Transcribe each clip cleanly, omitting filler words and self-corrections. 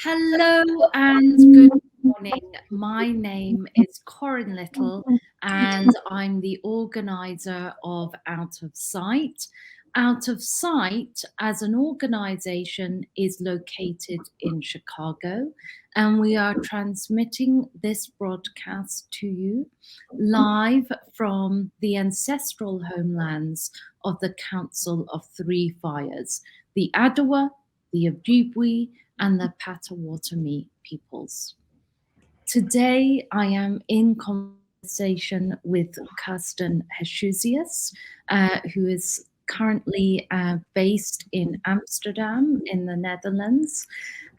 Hello and good morning. My name is Carron Little and I'm the organizer of Out of Sight. Out of Sight as an organization is located in Chicago, and we are transmitting this broadcast to you live from the ancestral homelands of the Council of Three Fires, the Adwa, the Ojibwe, and the Potawatomi peoples. Today, I am in conversation with Kirsten Heshusius, who is currently based in Amsterdam in the Netherlands.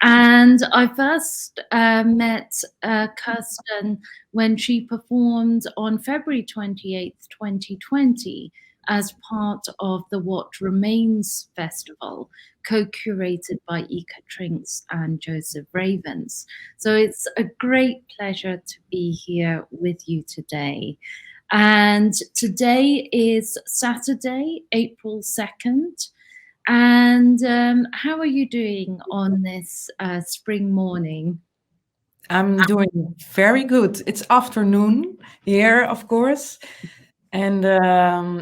And I first met Kirsten when she performed on February 28th, 2020, as part of the What Remains Festival, co-curated by ieke, Trinks and Joseph Ravens. So it's a great pleasure to be here with you today. And today is Saturday, April 2nd. And how are you doing on this spring morning? I'm doing very good. It's afternoon here, of course. And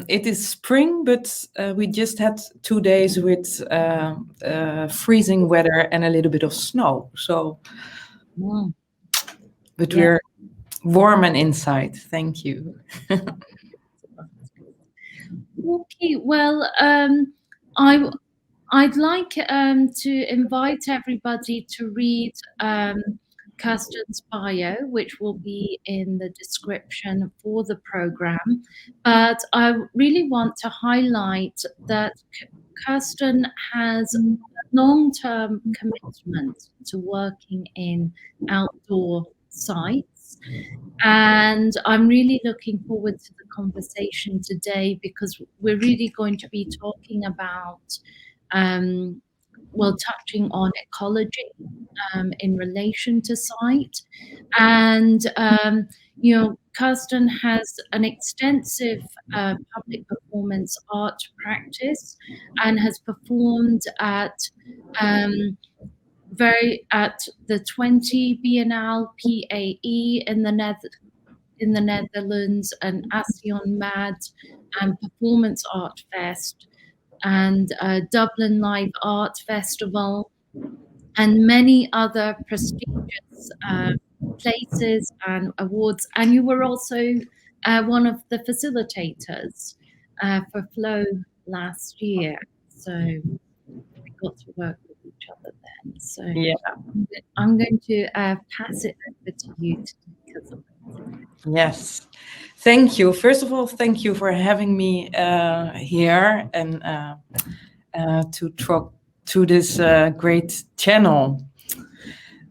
it is spring, but we just had 2 days with freezing weather and a little bit of snow. So, but Yeah. we're warm and inside. Thank you. Okay, well, I'd like to invite everybody to read Kirsten's bio, which will be in the description for the program. But I really want to highlight that Kirsten has a long-term commitment to working in outdoor sites. And I'm really looking forward to the conversation today because we're really going to be talking about touching on ecology in relation to sight. And, Kirsten has an extensive public performance art practice and has performed at the Twente Biennale PAE in the Netherlands, and AcciónMAD and Performance Art Fest, and Dublin Live Art Festival, and many other prestigious places and awards. And you were also one of the facilitators for Flow last year. So we got to work with each other then. So Yeah. I'm going to pass it over to you because of it. Yes. Thank you. First of all, thank you for having me here and to talk to this great channel.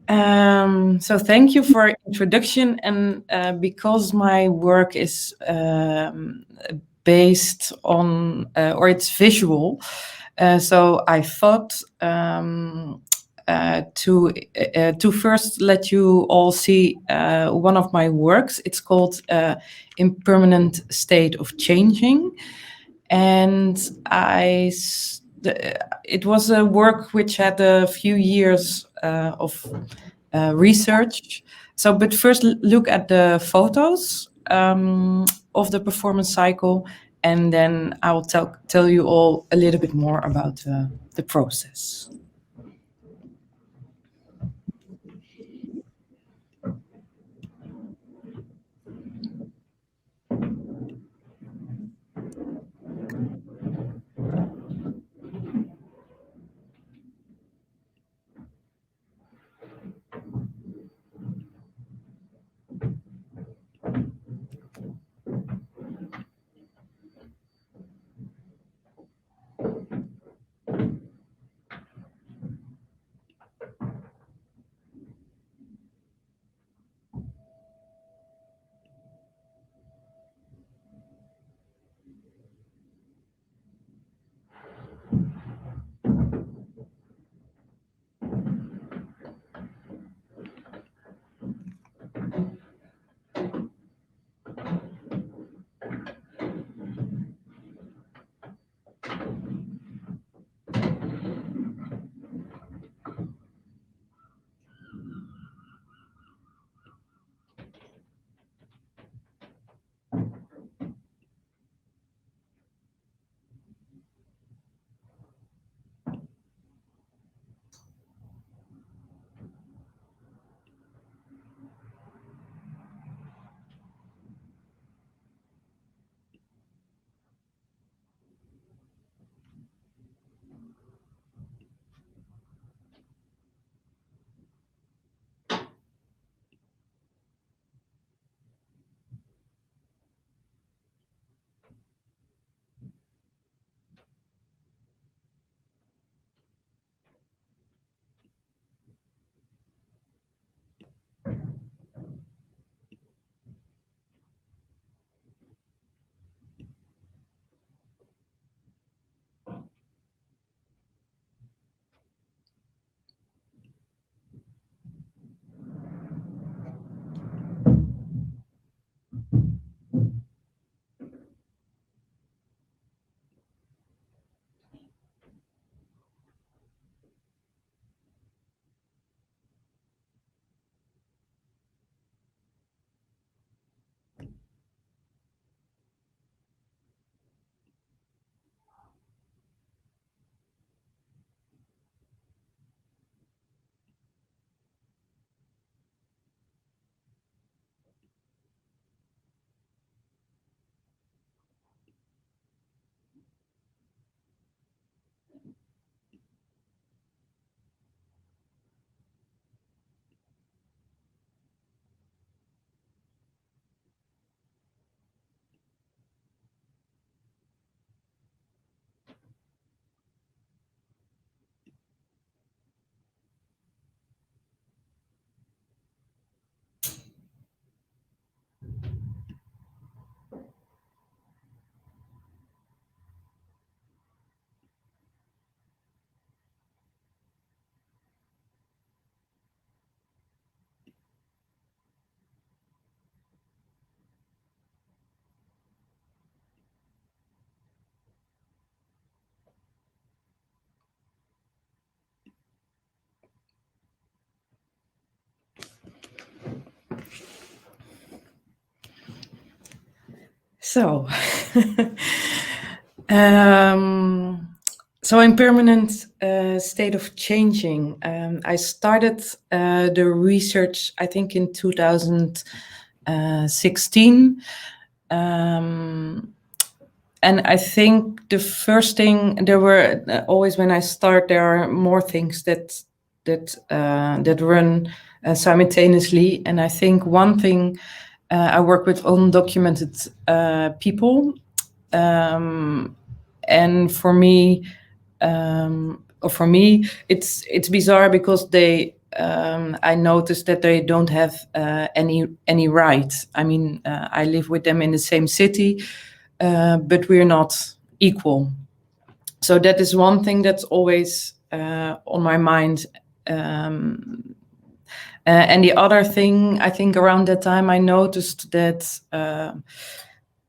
So thank you for introduction, and because my work is based on or it's visual, so I thought to first let you all see one of my works. It's called Impermanent State of Changing, and it was a work which had a few years of research. So, but first look at the photos of the performance cycle, and then I will tell you all a little bit more about the process. So, so in permanent state of changing, I started the research, I think in 2016. And I think the first thing, there were always when I start, there are more things that run simultaneously. And I think one thing, I work with undocumented people, and for me, it's bizarre because they. I noticed that they don't have any rights. I mean, I live with them in the same city, but we're not equal. So that is one thing that's always on my mind. And the other thing, I think around that time, I noticed that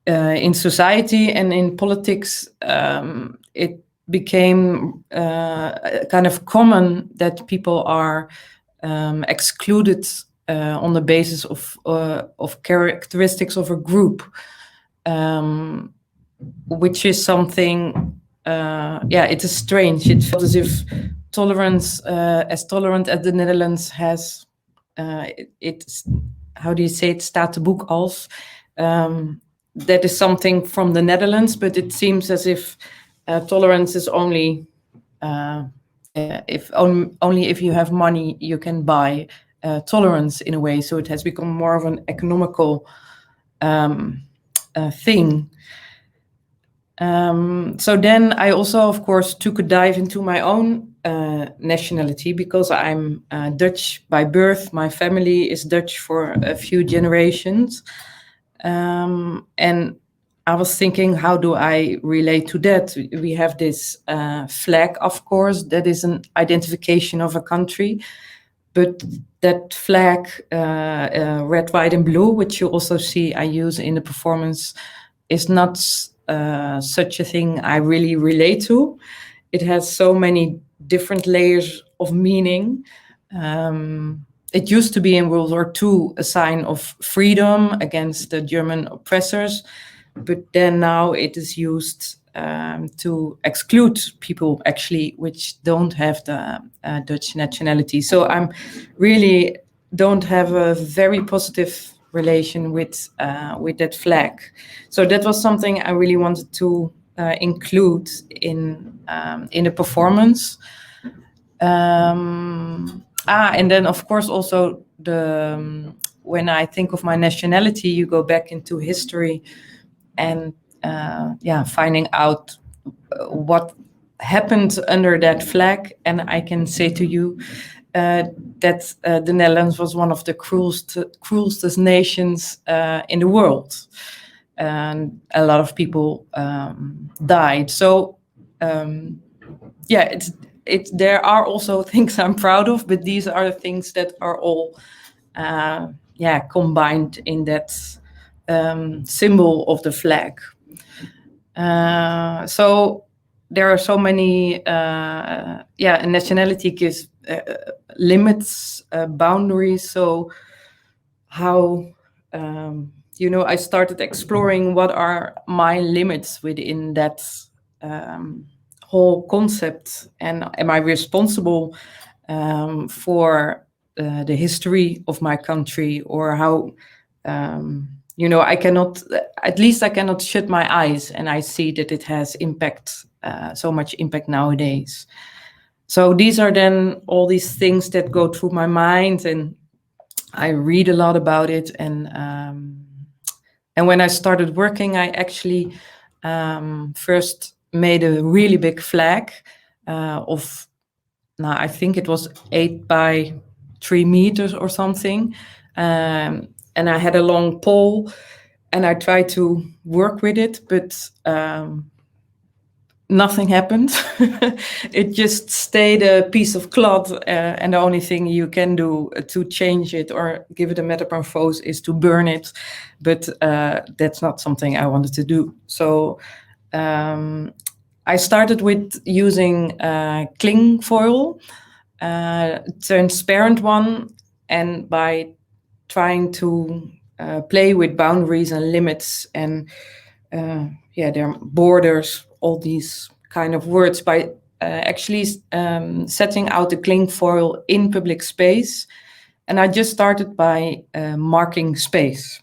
in society and in politics, it became kind of common that people are excluded on the basis of characteristics of a group, which is something. It is strange. It felt as if tolerance, as tolerant as the Netherlands has, it's how do you say it? Staat de boek als. That is something from the Netherlands, but it seems as if tolerance is only only if you have money you can buy tolerance in a way. So it has become more of an economical thing. So then I also, of course, took a dive into my own nationality because I'm Dutch by birth. My family is Dutch for a few generations. And I was thinking, how do I relate to that? We have this flag, of course, that is an identification of a country. But that flag, red, white, and blue, which you also see I use in the performance, is not such a thing I really relate to. It has so many different layers of meaning. It used to be in World War II a sign of freedom against the German oppressors, but then now it is used to exclude people actually which don't have the Dutch nationality. So I'm really don't have a very positive relation with that flag. So that was something I really wanted to include in the performance. And then of course also when I think of my nationality, you go back into history and finding out what happened under that flag. And I can say to you that the Netherlands was one of the cruelest nations in the world. And a lot of people died. So there are also things I'm proud of, but these are the things that are all combined in that symbol of the flag. So there are so many, nationality gives limits, boundaries. So how, I started exploring what are my limits within that whole concept, and am I responsible for the history of my country, or how, I cannot shut my eyes and I see that it has impact, so much impact nowadays. So these are then all these things that go through my mind, and I read a lot about it. And when I started working, I actually first made a really big flag I think it was 8 by 3 meters or something. And I had a long pole and I tried to work with it, but nothing happened. It just stayed a piece of cloth, and the only thing you can do to change it or give it a metamorphose is to burn it. But that's not something I wanted to do. So I started with using cling foil, transparent one, and by trying to play with boundaries and limits and there are borders, all these kind of words, by actually setting out the cling foil in public space. And I just started by marking space.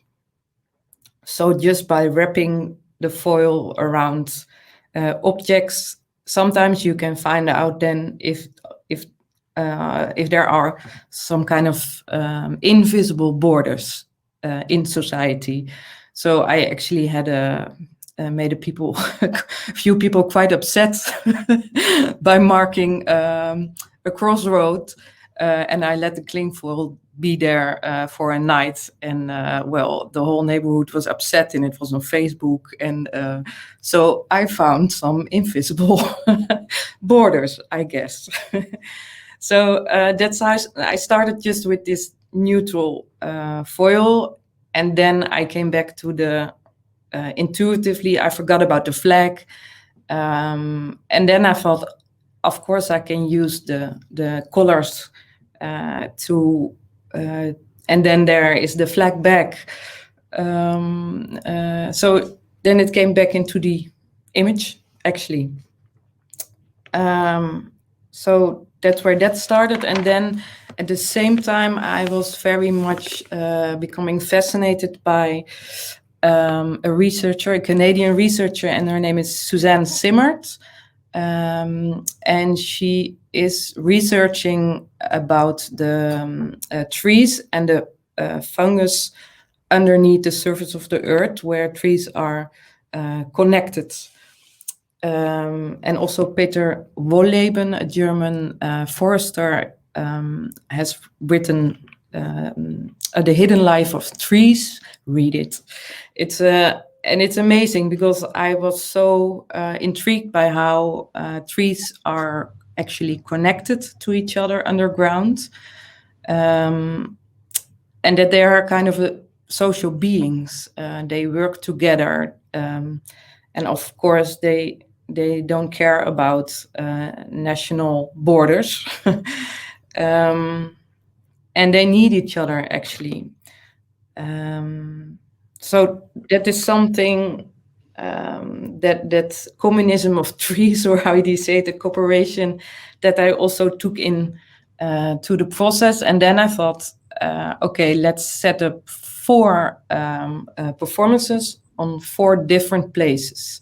So just by wrapping the foil around objects, sometimes you can find out then if there are some kind of invisible borders in society. So I actually had made a few people quite upset by marking a crossroad, and I let the cling foil be there for a night, and the whole neighborhood was upset, and it was on Facebook, and so I found some invisible borders, I guess. So that's how I started, just with this neutral foil, and then I came back to the intuitively. I forgot about the flag, and then I thought, of course, I can use the colors to, and then there is the flag back. So then it came back into the image, actually. So that's where that started. And then at the same time, I was very much becoming fascinated by a researcher, a Canadian researcher, and her name is Suzanne Simmert. And she is researching about the trees and the fungus underneath the surface of the earth, where trees are connected. And also Peter Wolleben, a German forester, has written The Hidden Life of Trees. Read it. And it's amazing, because I was so intrigued by how trees are actually connected to each other underground, and that they are kind of social beings. They work together, and of course they don't care about national borders, and they need each other, actually. So that is something, that communism of trees, or how do you say it, the cooperation, that I also took in to the process. And then I thought, okay, let's set up 4 performances on 4 different places.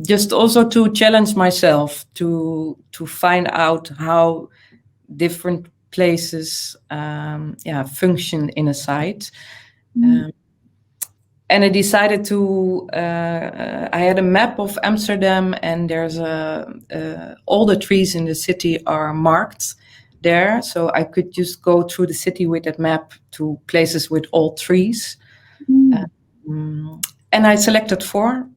Just also to challenge myself to find out how different places function in a site. And I decided to, I had a map of Amsterdam, and there's all the trees in the city are marked there. So I could just go through the city with that map to places with all trees. And I selected 4,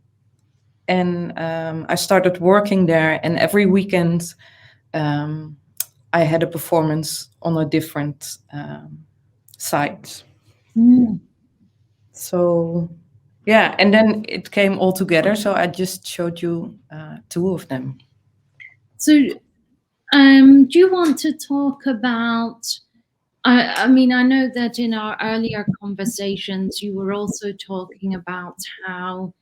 and I started working there, and every weekend I had a performance on a different site. So, yeah, and then it came all together. So I just showed you 2 of them. So, do you want to talk about, I mean, I know that in our earlier conversations, you were also talking about how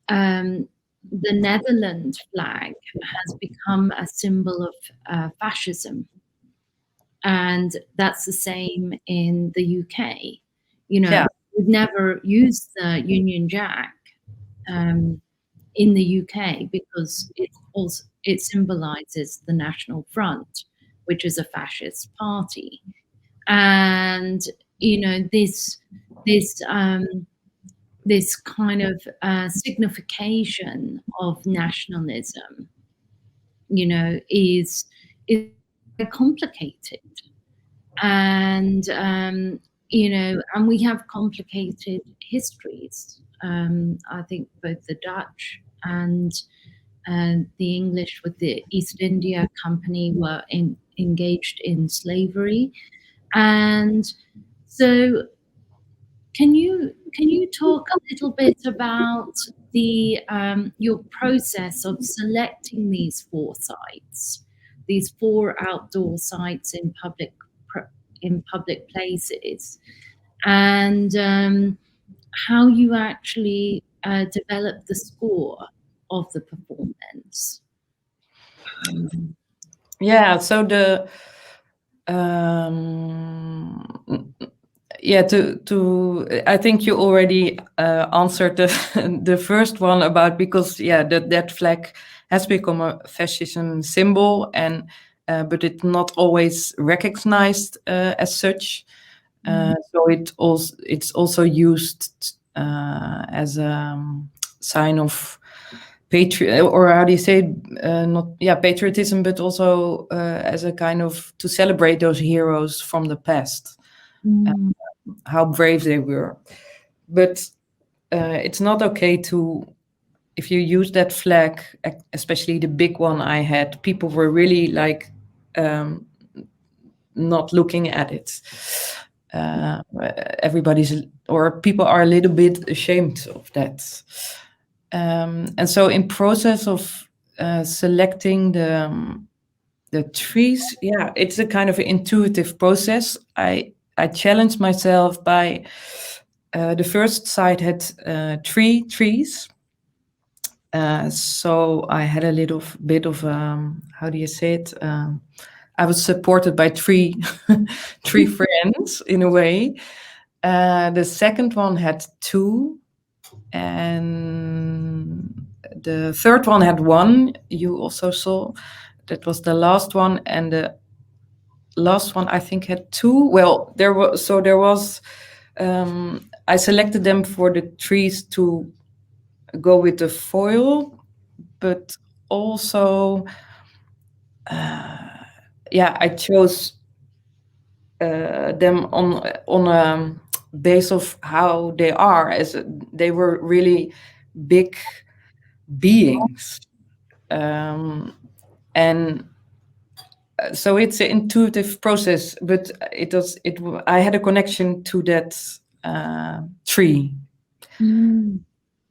the Netherlands flag has become a symbol of fascism. And that's the same in the UK. You know, we've never used the Union Jack in the UK because it symbolizes the National Front, which is a fascist party. And, you know, this kind of signification of nationalism, you know, is complicated. And, you know, and we have complicated histories. I think both the Dutch and the English with the East India Company were engaged in slavery. And so can you talk a little bit about the your process of selecting these 4 sites, these 4 outdoor sites in public places, and how you actually develop the score of the performance. Yeah, so I think you already answered the first one about, because that flag has become a fascism symbol, and but it's not always recognized as such. So it's also used as a sign of or how do you say, patriotism, but also as a kind of to celebrate those heroes from the past, how brave they were. But it's not okay to, if you use that flag, especially the big one I had, people were really like not looking at it. People are a little bit ashamed of that. And so in process of selecting the trees, it's a kind of intuitive process. I challenged myself by the first site had 3 trees. So I had a little bit of how do you say it? I was supported by 3 3 friends in a way. The second one had 2, and the third one had 1. You also saw that was the last one, and the last one I think had 2. Well, there was. I selected them for the trees to go with the foil, but also, I chose them on a base of how they are, as they were really big beings, and so it's an intuitive process. But I had a connection to that tree.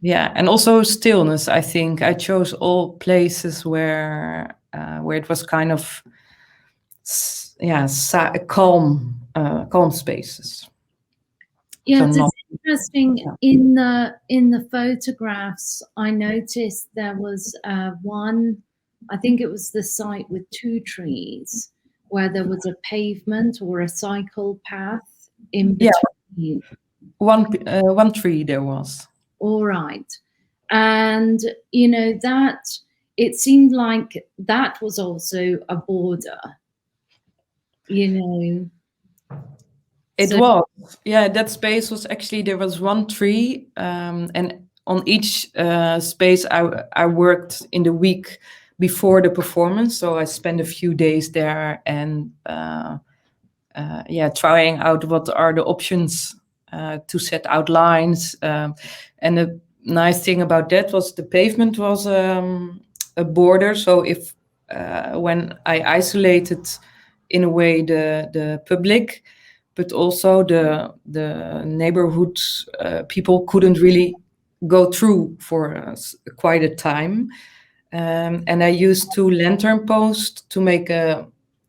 Yeah, and also stillness. I think I chose all places where it was kind of calm spaces. Yeah, so it's interesting. Yeah. In the photographs, I noticed there was one. I think it was the site with 2 trees, where there was a pavement or a cycle path in between. One tree there was. All right, and that it seemed like that was also a border. It was, that space was actually, there was 1 tree, and on each space I worked in the week before the performance. So I spent a few days there and trying out what are the options to set outlines. And the nice thing about that was the pavement was a border. So if when I isolated in a way the public, but also the neighborhood people couldn't really go through for quite a time. And I used 2 lantern posts to make a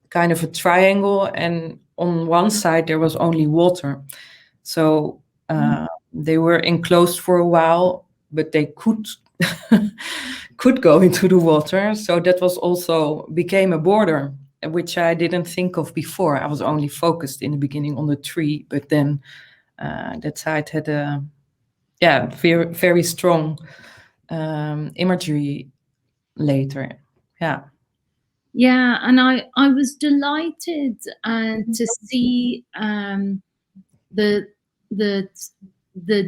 kind of a triangle, and on one side there was only water. So they were enclosed for a while, but they could go into the water. So that was also became a border, which I didn't think of before. I was only focused in the beginning on the tree, but then that side had a very, very strong imagery later. Yeah, and I was delighted to see the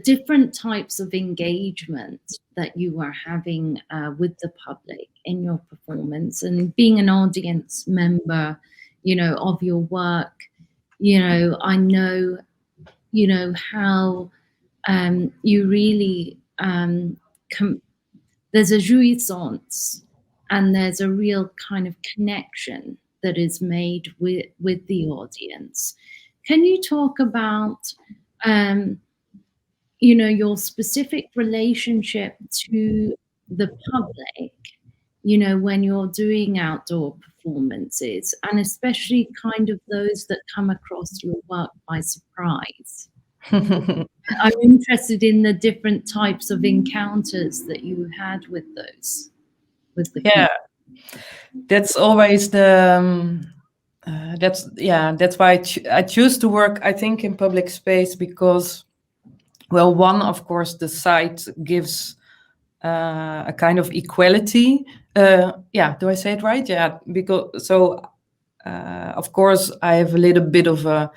different types of engagement that you were having with the public in your performance, and being an audience member, of your work. I know, how you really there's a jouissance, and there's a real kind of connection that is made with the audience. Can you talk about your specific relationship to the public, when you're doing outdoor performances, and especially kind of those that come across your work by surprise? I'm interested in the different types of encounters that you had with those, with the Yeah, that's always the. That's why I choose to work, I think, in public space because, well, one, of course, the site gives a kind of equality. Do I say it right? Yeah, because of course, I have a little bit of a.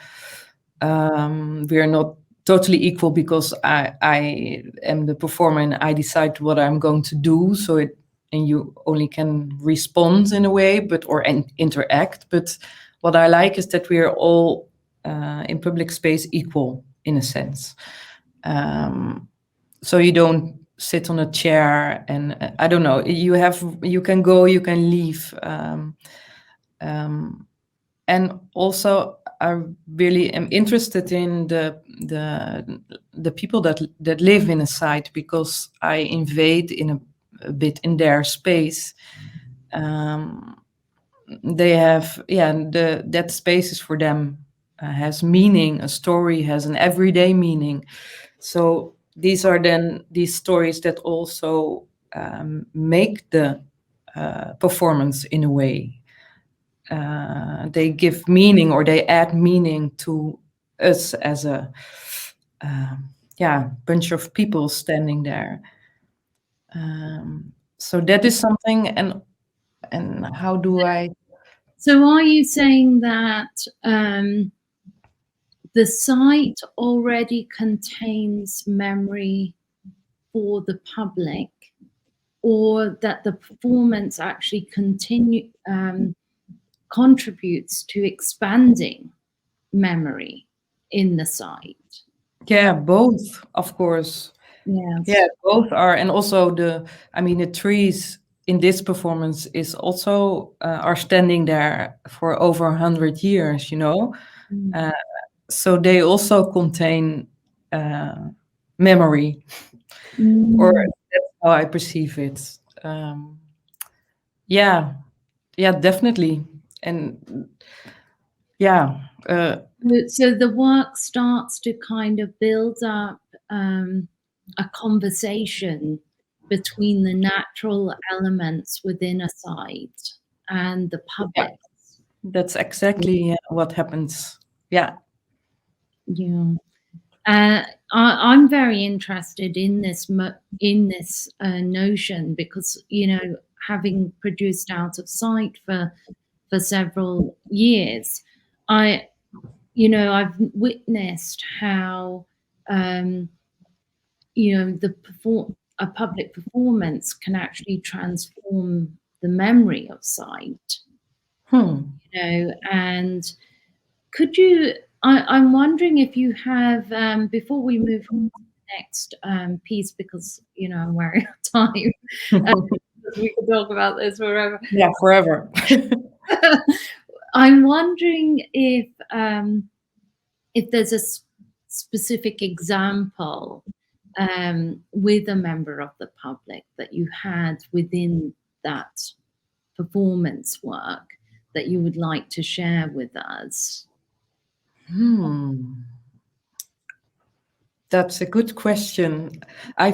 We are not totally equal because I am the performer and I decide what I'm going to do. So and you only can respond in a way, or interact. But what I like is that we are all in public space equal in a sense. So you don't sit on a chair and I don't know. You can go, you can leave. And also, I really am interested in the people that live in a site because I invade in a bit in their space. They have that space is for them has meaning. A story has an everyday meaning. So these are then these stories that also make the performance in a way. They give meaning or they add meaning to us as a bunch of people standing there. So that is something. And how do I? So are you saying that the site already contains memory for the public, or that the performance actually contributes to expanding memory in the site? Yeah, both, of course. Yes. Yeah, both are. And also the trees in this performance is also are standing there for over 100 years, so they also contain memory, or that's how I perceive it. Definitely. And so the work starts to kind of build up a conversation between the natural elements within a site and the public. That's exactly what happens. Yeah. I'm very interested in this notion because, having produced Out of Sight for several years, I've witnessed how a public performance can actually transform the memory of sight. And could you? I'm wondering if you have, before we move on to the next piece, because I'm wearing out of time. We could talk about this forever. Yeah, forever. I'm wondering if there's a specific example with a member of the public that you had within that performance work that you would like to share with us. That's a good question. I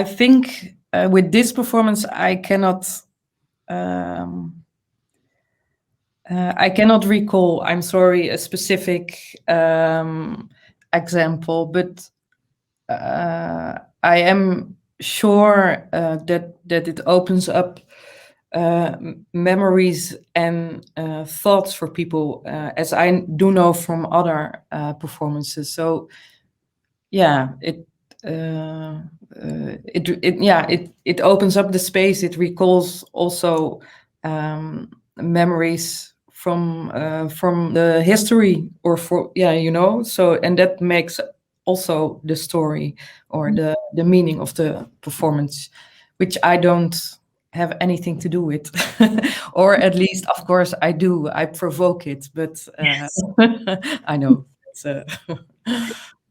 think with this performance, I cannot recall. I'm sorry, a specific example, but I am sure that it opens up memories and thoughts for people, as I do know from other performances. So it opens up the space. It recalls also memories from the history, or so, and that makes also the story or the meaning of the performance, which I don't have anything to do with. Or at least, of course, I do. I provoke it, but I know.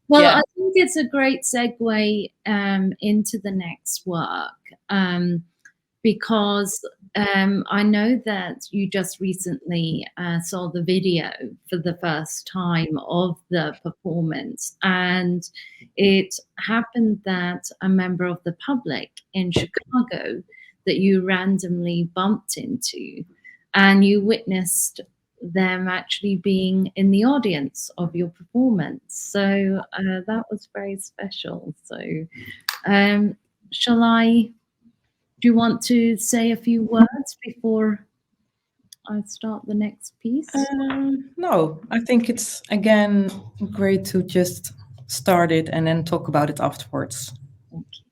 Well, I think it's a great segue into the next work. because I know that you just recently saw the video for the first time of the performance, and it happened that a member of the public in Chicago that you randomly bumped into, and you witnessed them actually being in the audience of your performance. So that was very special. So do you want to say a few words before I start the next piece? No, I think it's, again, great to just start it and then talk about it afterwards. Okay.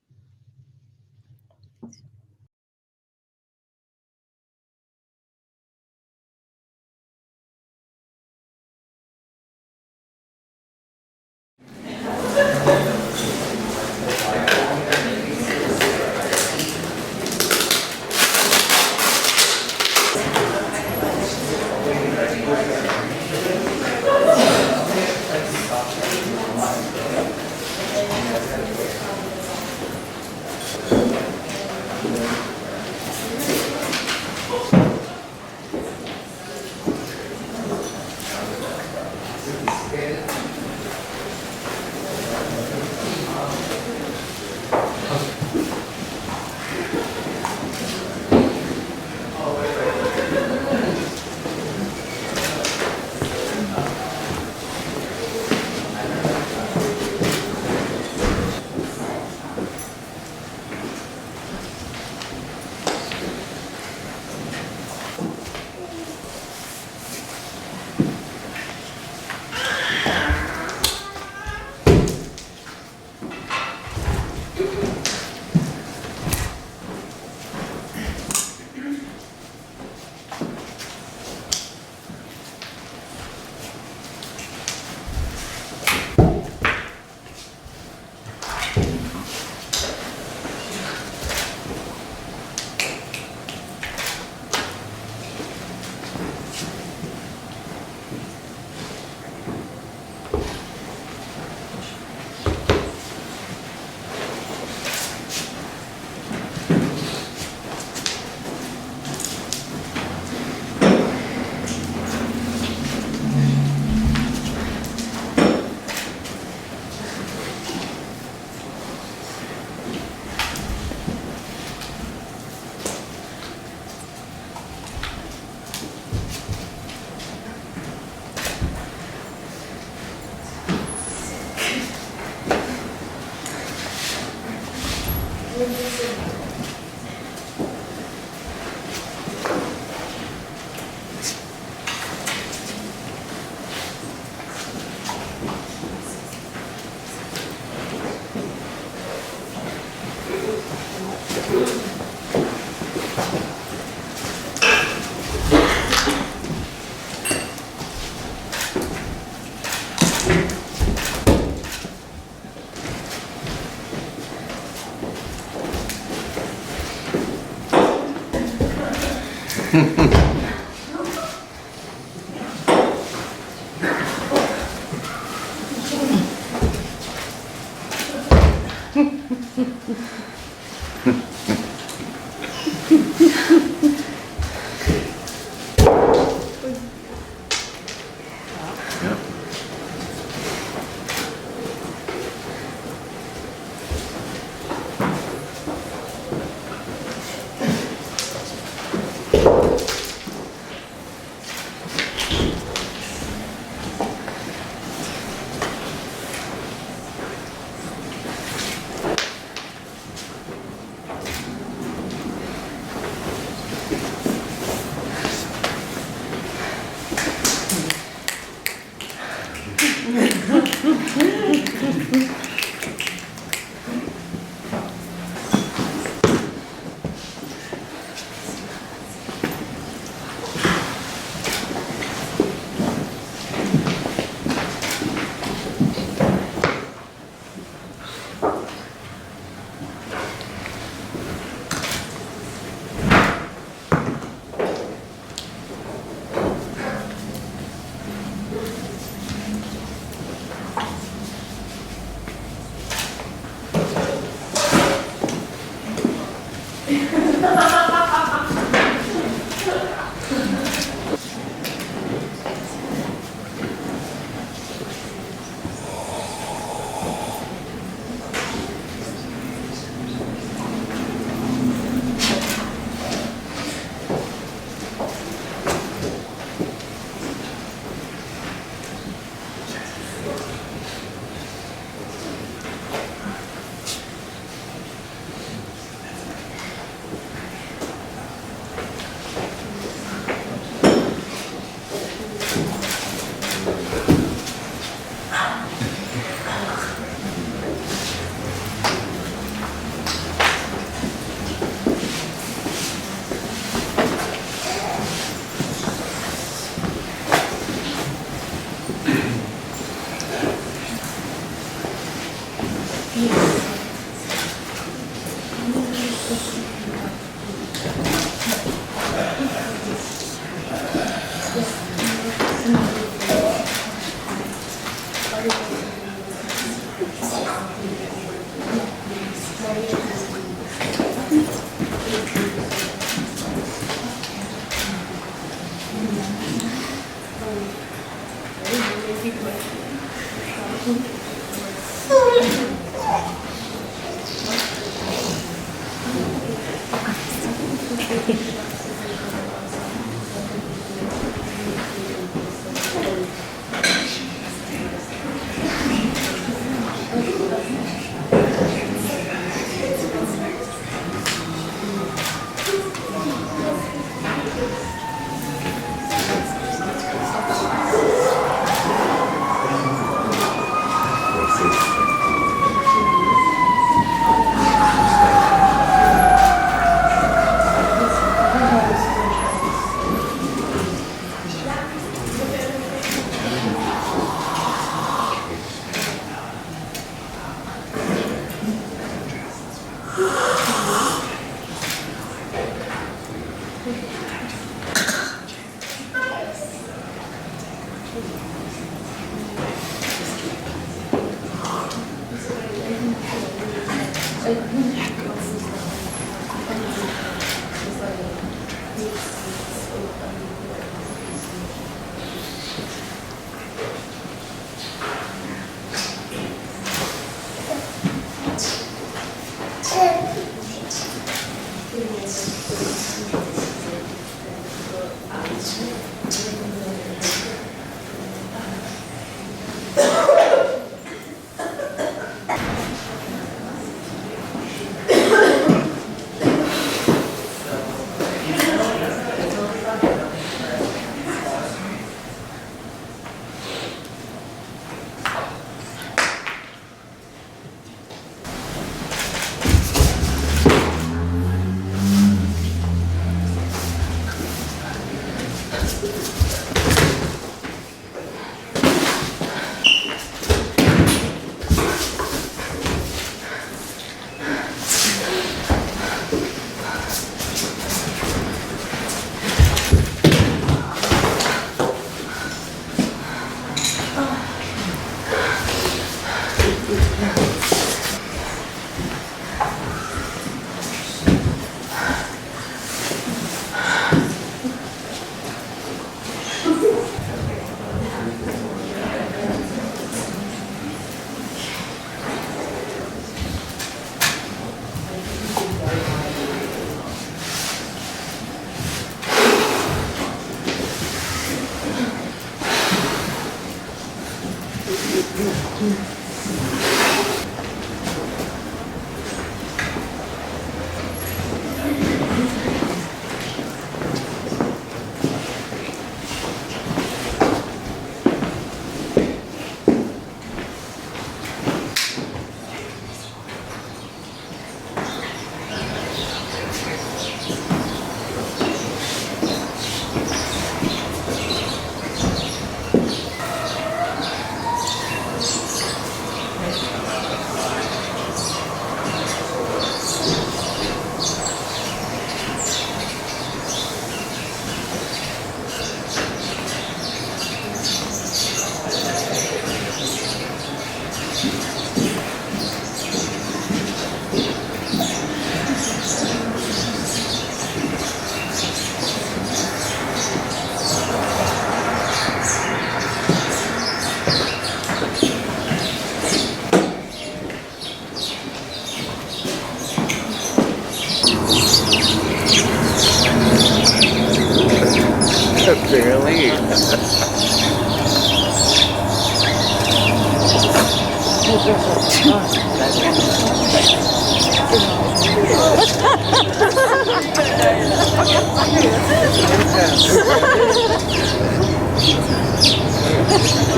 Barely.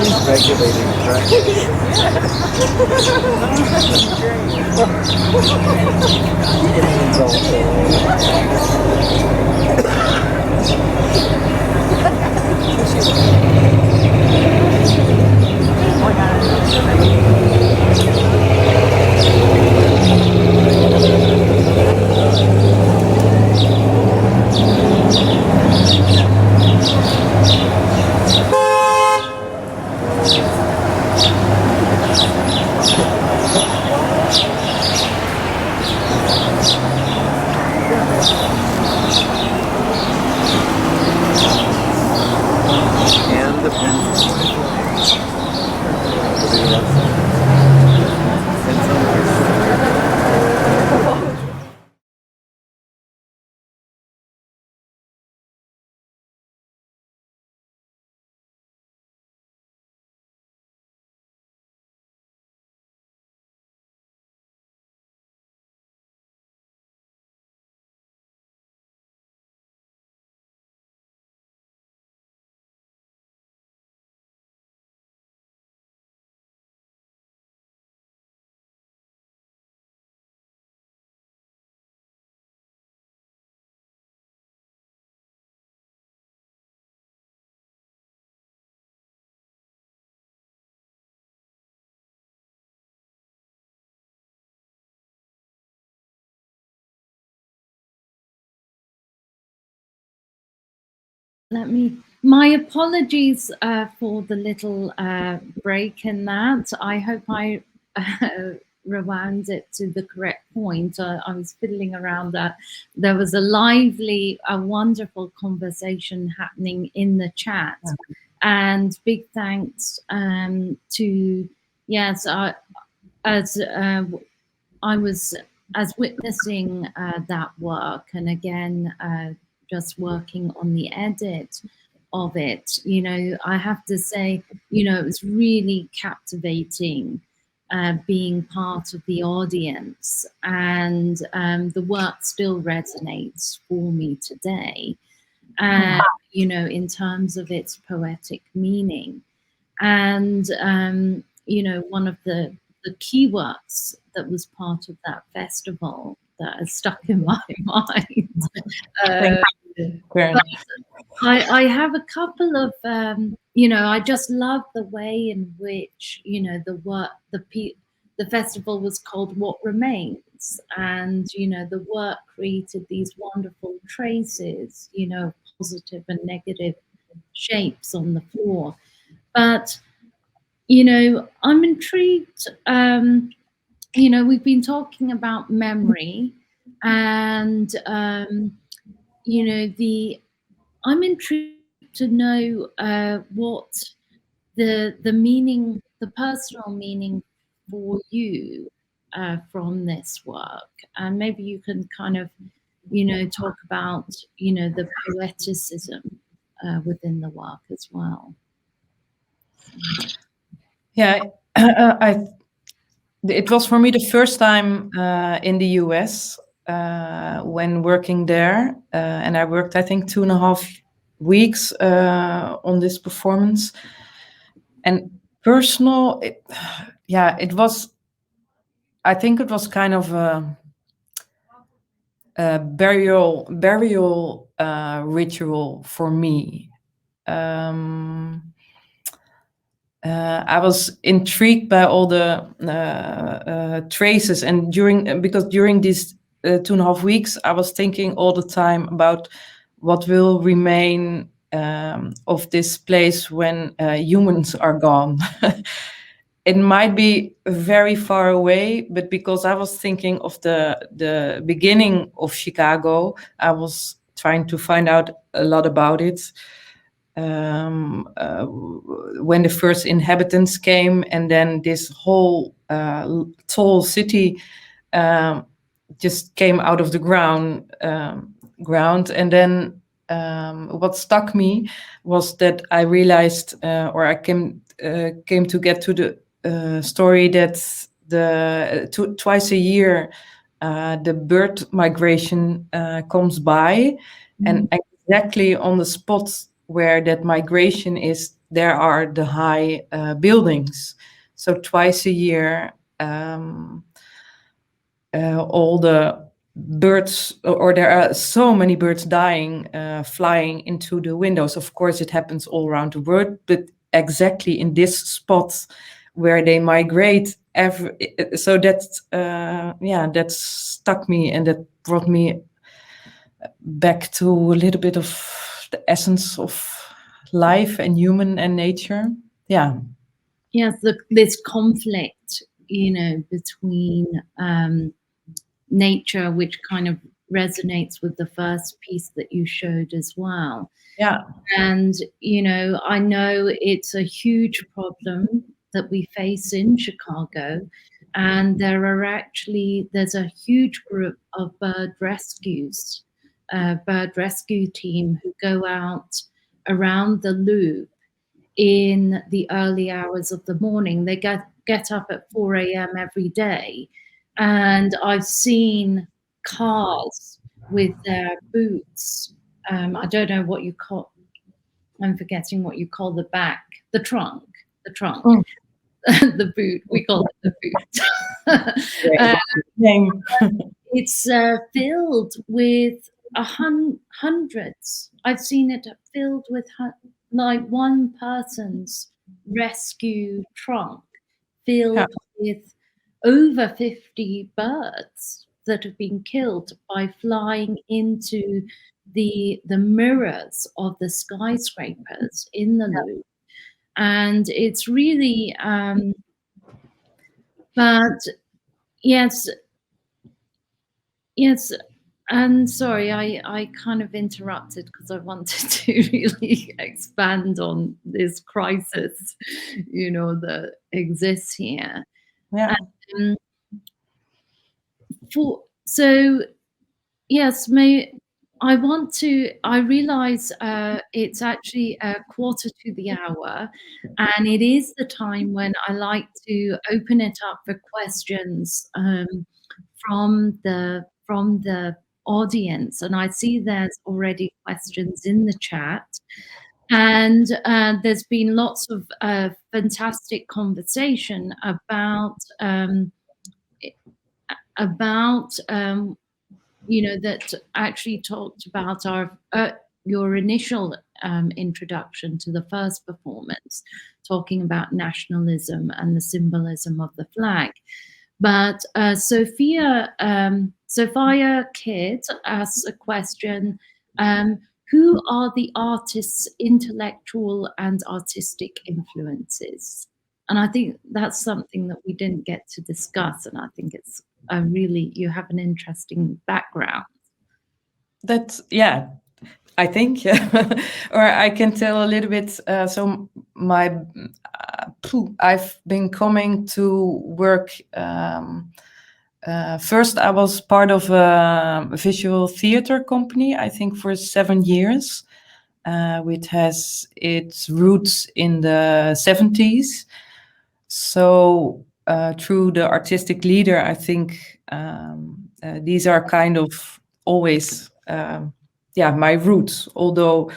He's regulating My apologies for the little break in that. I hope I rewound it to the correct point. I was fiddling around that. There was a lively, a wonderful conversation happening in the chat. And big thanks to, yes, as I was as witnessing that work, and again, just working on the edit of it, you know, I have to say, you know, it was really captivating being part of the audience, and the work still resonates for me today, you know, in terms of its poetic meaning. And, you know, one of the keywords that was part of that festival that has stuck in my mind. I have a couple of, you know, I just love the way in which, you know, the festival was called What Remains, and, you know, the work created these wonderful traces, you know, positive and negative shapes on the floor. But, you know, I'm intrigued, you know, we've been talking about memory, and, you know, I'm intrigued to know what the meaning, the personal meaning for you from this work. And maybe you can kind of, you know, talk about, you know, the poeticism within the work as well. Yeah, it was for me the first time in the US when working there, and I worked, I think, 2.5 weeks on this performance. And personal, it was, I think it was kind of a burial ritual for me. I was intrigued by all the traces, and because during these 2.5 weeks, I was thinking all the time about what will remain of this place when humans are gone. It might be very far away, but because I was thinking of the beginning of Chicago, I was trying to find out a lot about it. When the first inhabitants came, and then this whole tall city just came out of the ground, and then what struck me was that I realized, or I came to get to the story that twice a year the bird migration comes by, and exactly on the spot where that migration is, there are the high buildings. So twice a year, all the birds, or there are so many birds dying, flying into the windows. Of course, it happens all around the world, but exactly in this spot where they migrate, so that stuck me, and that brought me back to a little bit of the essence of life and human and nature. Yeah. Yes, this conflict, you know, between nature, which kind of resonates with the first piece that you showed as well. Yeah. And, you know, I know it's a huge problem that we face in Chicago. And there's a huge group of bird rescue team who go out around the loop in the early hours of the morning. They get up at 4 a.m. every day. And I've seen cars with their boots. I don't know what you call, I'm forgetting what you call the back, the trunk. The boot, we call it the boot. It's filled with hundreds. I've seen it filled with like one person's rescue trunk filled with over 50 birds that have been killed by flying into the mirrors of the skyscrapers in the Louvre, and it's really. But yes, and sorry, I kind of interrupted because I wanted to really expand on this crisis, that exists here. Yeah. I realize it's actually a quarter to the hour, and it is the time when I like to open it up for questions from the audience. And I see there's already questions in the chat. And there's been lots of fantastic conversation about that actually talked about your initial introduction to the first performance, talking about nationalism and the symbolism of the flag. But Sophia Kidd asks a question, who are the artist's intellectual and artistic influences? And I think that's something that we didn't get to discuss, and I think it's really, you have an interesting background. I think, or I can tell a little bit. So I've been coming to work. First, I was part of a visual theater company, I think for 7 years, which has its roots in the 70s. So through the artistic leader, I think these are kind of always my roots, although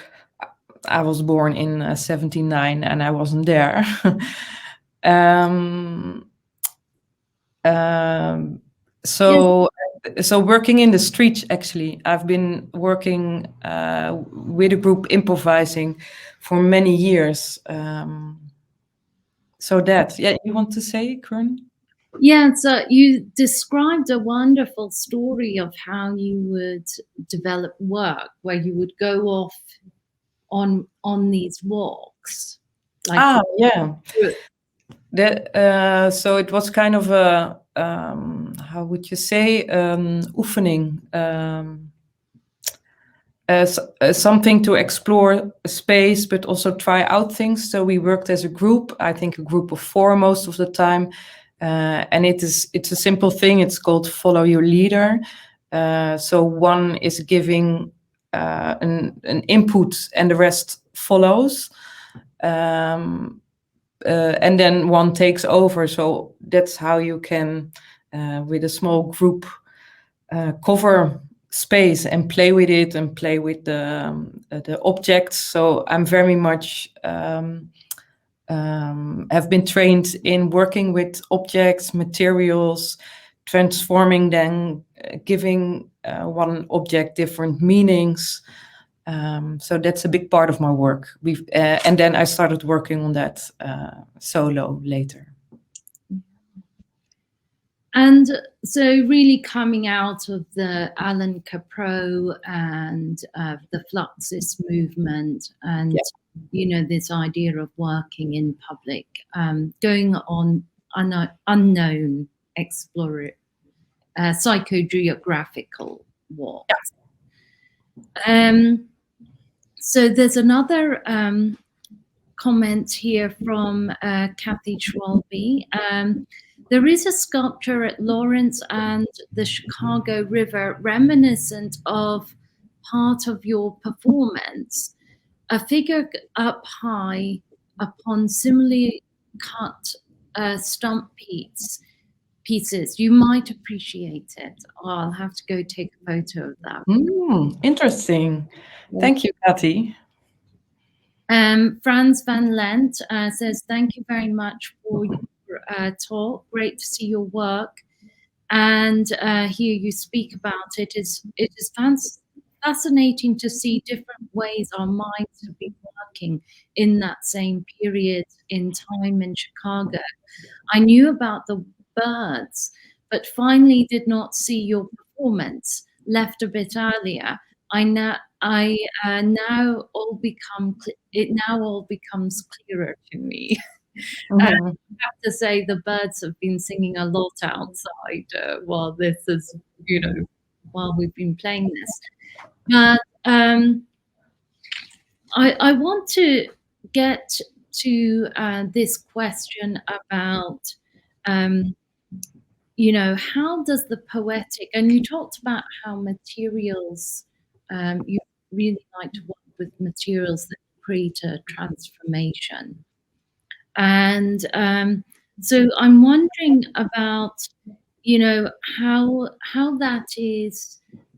I was born in 79 and I wasn't there. So working in the streets, actually, I've been working with a group improvising for many years. You want to say, Carron? Yeah, so you described a wonderful story of how you would develop work, where you would go off on these walks. So it was kind of a how would you say, oefening, something to explore space, but also try out things. So we worked as a group. I think a group of 4 most of the time. And it's a simple thing. It's called follow your leader. So one is giving an input and the rest follows. And then one takes over. So that's how you can, with a small group, cover space and play with it and play with the objects. So I'm very much have been trained in working with objects, materials, transforming them, giving one object different meanings. So that's a big part of my work. And then I started working on that solo later. And so really coming out of the Alan Capro and the Fluxus movement and, this idea of working in public, going on unknown psychogeographical walks. So there's another comment here from Kathy Schwalbe. There is a sculpture at Lawrence and the Chicago River reminiscent of part of your performance, a figure up high upon similarly cut stump pieces. You might appreciate it. I'll have to go take a photo of that. Interesting. Thank you, Kathy. Franz van Lent says, thank you very much for your talk. Great to see your work and hear you speak about it. It is fascinating to see different ways our minds have been working in that same period in time in Chicago. I knew about the birds, but finally did not see your performance, left a bit earlier. I it now all becomes clearer to me. Mhm. I have to say the birds have been singing a lot outside while we've been playing this. But I want to get to this question about, how does the poetic, and you talked about how materials, you really like to work with materials that create a transformation. And so I'm wondering about,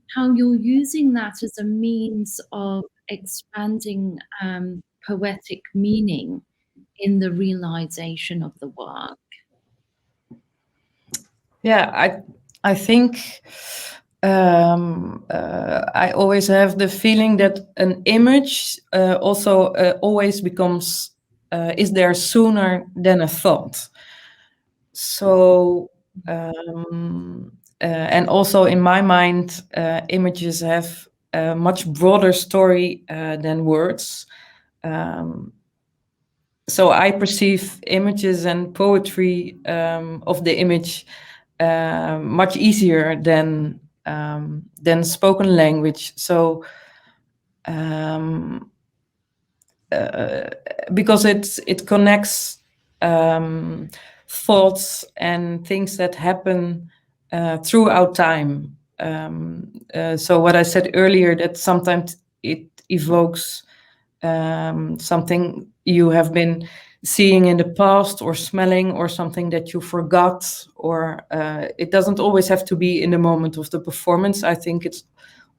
how you're using that as a means of expanding poetic meaning in the realization of the work. Yeah, I think I always have the feeling that an image also always becomes is there sooner than a thought. So and also in my mind, images have a much broader story than words. So I perceive images and poetry of the image much easier than spoken language. So because it connects thoughts and things that happen throughout time. So what I said earlier, that sometimes it evokes something you have been seeing in the past or smelling, or something that you forgot, or it doesn't always have to be in the moment of the performance. I think it's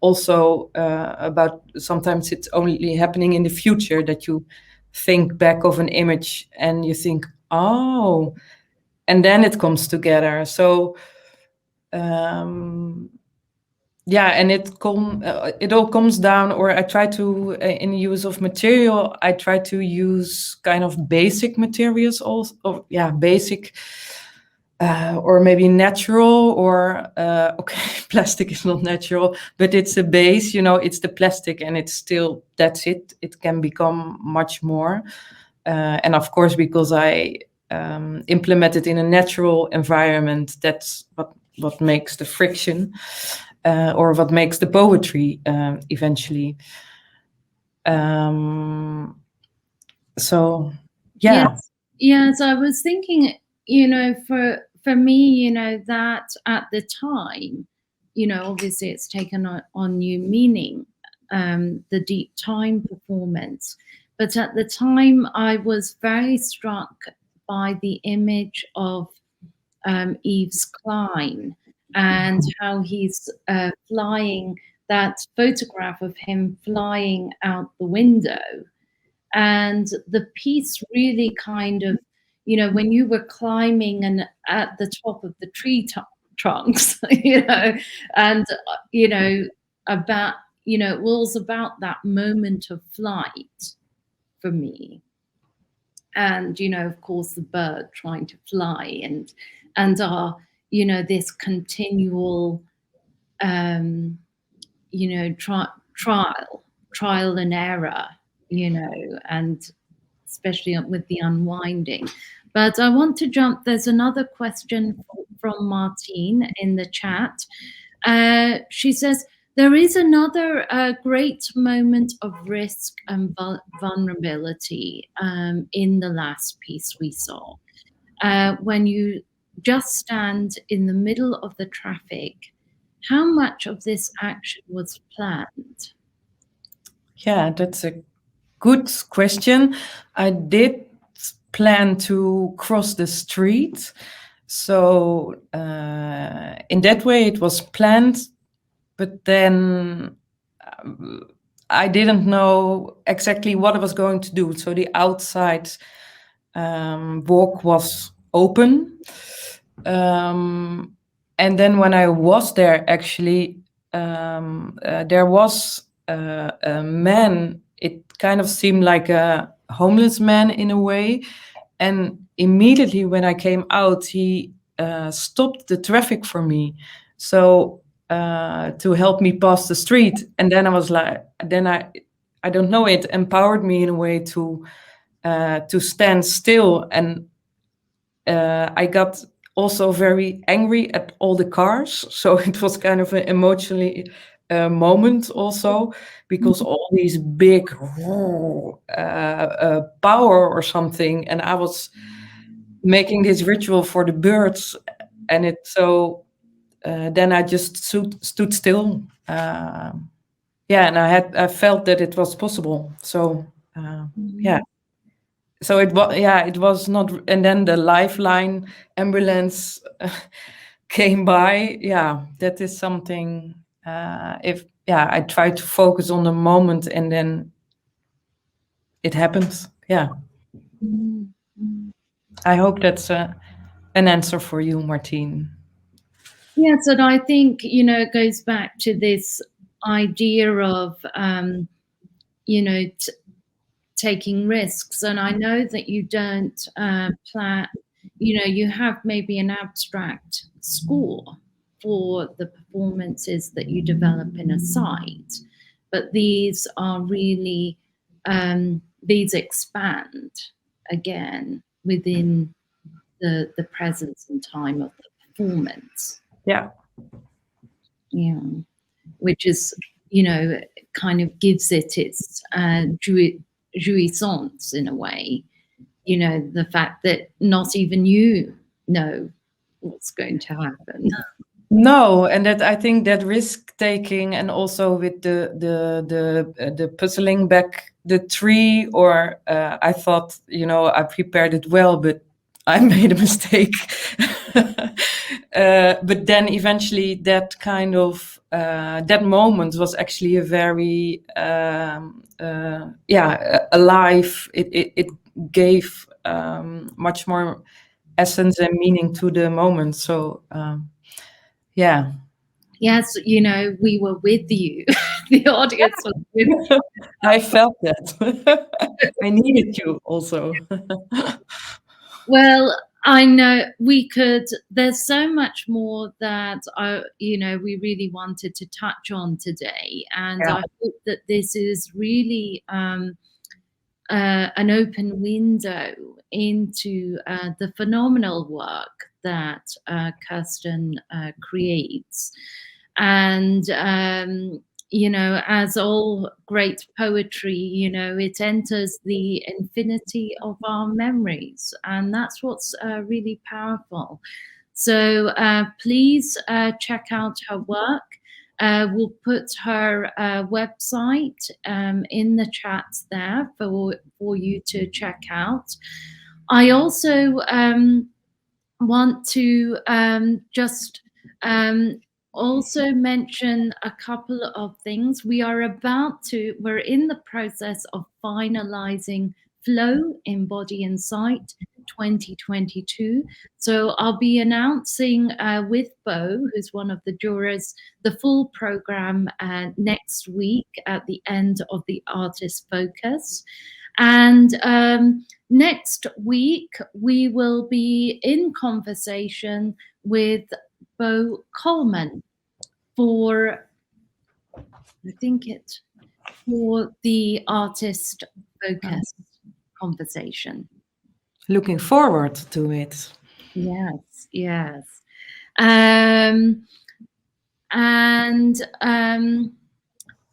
also about, sometimes it's only happening in the future, that you think back of an image and you think, oh, and then it comes together. So yeah, and it all comes down, or I try to, in the use of material, I try to use kind of basic materials also, or basic, or maybe natural, or okay, plastic is not natural, but it's a base, it's the plastic, and it's still, that's it. It can become much more. And of course, because I implement it in a natural environment, that's what makes the friction. Or what makes the poetry eventually. So, yeah. Yes, I was thinking, for me, that at the time, obviously it's taken on new meaning, the deep time performance. But at the time, I was very struck by the image of Yves Klein, and how he's flying, that photograph of him flying out the window. And the piece really kind of, when you were climbing and at the top of the tree trunks, and, about, it was about that moment of flight for me. And, of course, the bird trying to fly, and our, this continual, trial and error, and especially with the unwinding. But I want to jump, there's another question from Martine in the chat. She says, there is another great moment of risk and vulnerability in the last piece we saw. When you just stand in the middle of the traffic, how much of this action was planned? Yeah, that's a good question. I did plan to cross the street. So in that way it was planned, but then I didn't know exactly what I was going to do. So the outside walk was open. And then when I was there, actually, there was a man. It kind of seemed like a homeless man in a way. And immediately when I came out, he stopped the traffic for me. So to help me pass the street. And then I was like, I don't know, it empowered me in a way to stand still. And I got also very angry at all the cars. So it was kind of an emotionally moment also, because all these big power or something, and I was making this ritual for the birds, and it so then I just stood still. And I felt that it was possible. So yeah. So it was not, and then the lifeline ambulance came by. Yeah, that is something. I try to focus on the moment, and then it happens. Yeah. Mm-hmm. I hope that's an answer for you, Martine. Yes, and I think, it goes back to this idea of, taking risks. And I know that you don't plan, you have maybe an abstract score for the performances that you develop in a site, but these are really, these expand again within the presence and time of the performance. Yeah. Yeah. Which is, kind of gives it its jouissance in a way, the fact that not even you know what's going to happen. No, and that I think that risk taking, and also with the puzzling back the tree, or I thought, I prepared it well, but I made a mistake. But then eventually that kind of that moment was actually a very alive. It gave much more essence and meaning to the moment. So yeah. Yes, we were with you. The audience was with you. I felt that. I needed you also. Well, I know there's so much more that we really wanted to touch on today. And Yeah. I hope that this is really an open window into the phenomenal work that Kirsten creates. And, as all great poetry, it enters the infinity of our memories. And that's what's really powerful. So please check out her work. We'll put her website in the chat there for you to check out. I also want to just also mention a couple of things. We're in the process of finalizing Flow, Embody and Sight 2022. So I'll be announcing with Bo, who's one of the jurors, the full program next week at the end of the Artist Focus. And next week, we will be in conversation with Bo Coleman for the Artist Focus conversation. Looking forward to it. Yes.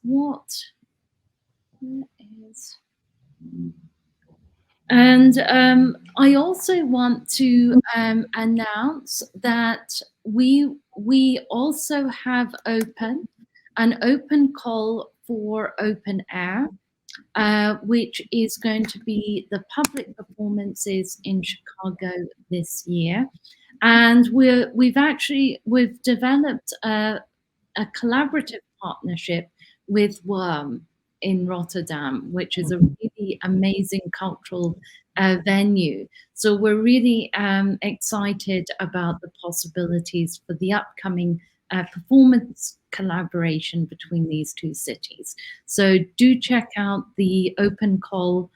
What is... And I also want to announce that we also have an open call for open air, which is going to be the public performances in Chicago this year. And we've developed a collaborative partnership with Worm in Rotterdam, which is a really amazing cultural venue. So we're really excited about the possibilities for the upcoming performance collaboration between these two cities. So do check out the open call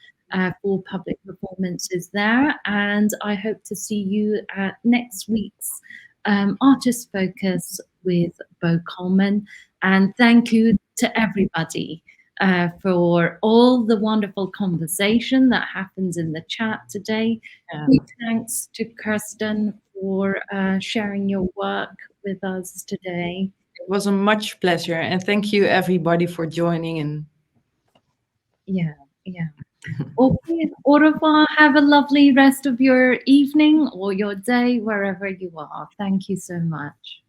for public performances there. And I hope to see you at next week's Artist Focus with with Bo Coleman. And thank you to everybody for all the wonderful conversation that happens in the chat today. Big thanks to Kirsten for sharing your work with us today. It was a much pleasure, and thank you everybody for joining. And yeah. Okay, au revoir. Have a lovely rest of your evening or your day, wherever you are. Thank you so much.